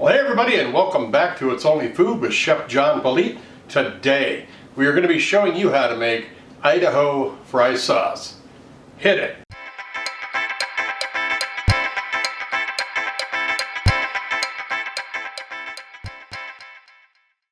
Well, hey everybody, and welcome back to It's Only Food with Chef John Politte. Today, we are going to be showing you how to make Idaho Fry Sauce. Hit it!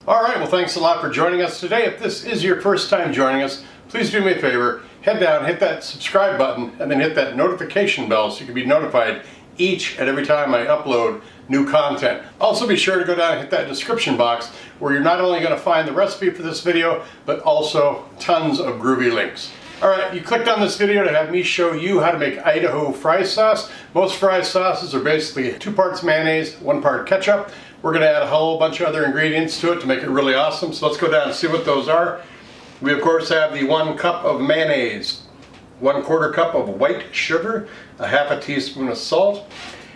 Alright, well thanks a lot for joining us today. If this is your first time joining us, please do me a favor, head down, hit that subscribe button, and then hit that notification bell so you can be notified each and every time I upload new content. Also be sure to go down and hit that description box where you're not only going to find the recipe for this video, but also tons of groovy links. Alright, you clicked on this video to have me show you how to make Idaho Fry Sauce. Most fry sauces are basically 2 parts mayonnaise, 1 part ketchup. We're going to add a whole bunch of other ingredients to it to make it really awesome. So let's go down and see what those are. We of course have the 1 cup of mayonnaise, 1/4 cup of white sugar, a 1/2 teaspoon of salt,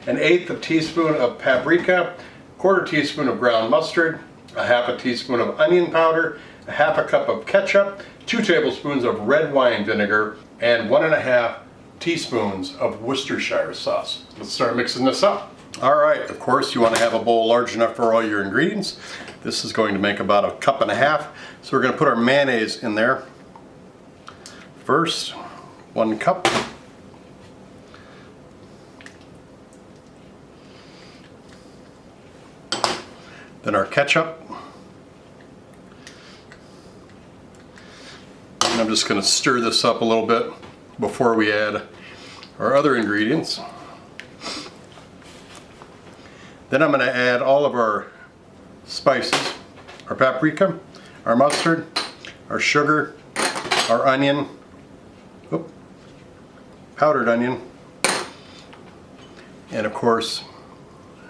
an 1/8 teaspoon of paprika, 1/4 teaspoon of ground mustard, a 1/2 teaspoon of onion powder, a 1/2 cup of ketchup, 2 tablespoons of red wine vinegar, and 1.5 teaspoons of Worcestershire sauce. Let's start mixing this up. Alright, of course you want to have a bowl large enough for all your ingredients. This is going to make about 1.5 cups. So we're going to put our mayonnaise in there. First, 1 cup. Then our ketchup. And I'm just going to stir this up a little bit before we add our other ingredients. Then I'm going to add all of our spices, our paprika, our mustard, our sugar, our onion, powdered onion, and of course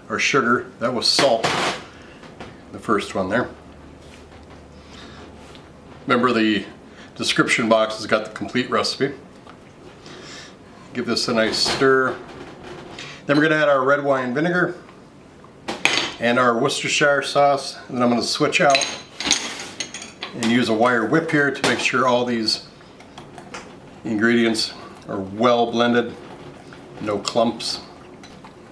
our sugar. That was salt, the first one there. Remember, the description box has got the complete recipe. Give this a nice stir. Then we're going to add our red wine vinegar and our Worcestershire sauce, and then I'm going to switch out and use a wire whip here to make sure all these ingredients are well blended, no clumps.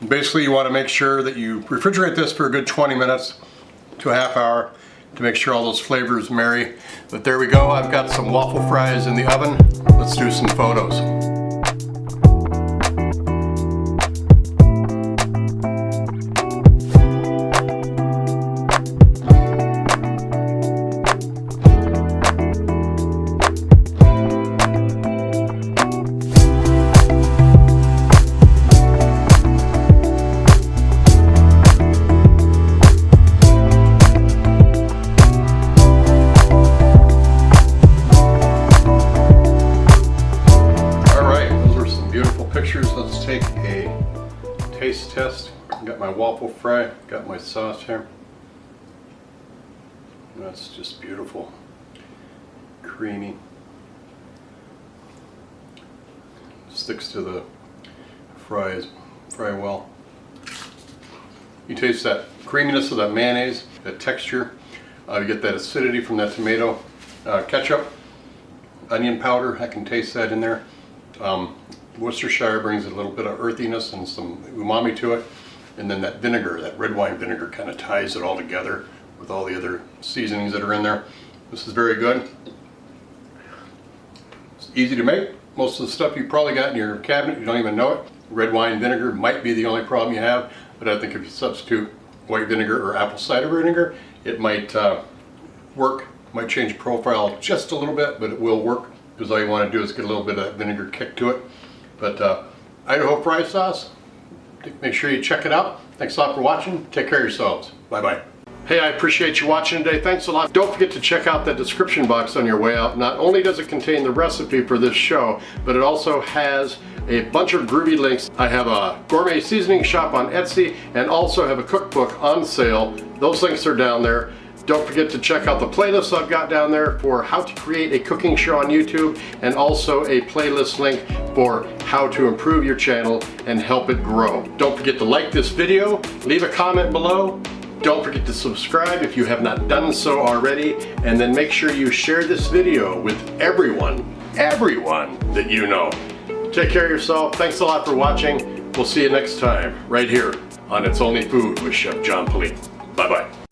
And basically you want to make sure that you refrigerate this for a good 20 minutes to a half hour to make sure all those flavors marry. But there we go, I've got some waffle fries in the oven. Let's do some photos. Let's take a taste test. Got my waffle fry, got my sauce here. That's just beautiful, creamy. Sticks to the fries, fry well. You taste that creaminess of that mayonnaise, that texture. You get that acidity from that tomato ketchup, onion powder. I can taste that in there. Worcestershire brings a little bit of earthiness and some umami to it, and then that vinegar, that red wine vinegar, kind of ties it all together with all the other seasonings that are in there. This is very good. It's easy to make. Most of the stuff you probably got in your cabinet, you don't even know it. Red wine vinegar might be the only problem you have, but I think if you substitute white vinegar or apple cider vinegar, it might work. Might change profile just a little bit, but it will work, because all you want to do is get a little bit of that vinegar kick to it. But Idaho Fry Sauce, make sure you check it out. Thanks a lot for watching. Take care of yourselves. Bye-bye. Hey, I appreciate you watching today. Thanks a lot. Don't forget to check out the description box on your way out. Not only does it contain the recipe for this show, but it also has a bunch of groovy links. I have a gourmet seasoning shop on Etsy and also have a cookbook on sale. Those links are down there. Don't forget to check out the playlist I've got down there for how to create a cooking show on YouTube, and also a playlist link for how to improve your channel and help it grow. Don't forget to like this video, leave a comment below. Don't forget to subscribe if you have not done so already, and then make sure you share this video with everyone that you know. Take care of yourself. Thanks a lot for watching. We'll see you next time right here on It's Only Food with Chef John Politte. Bye-bye.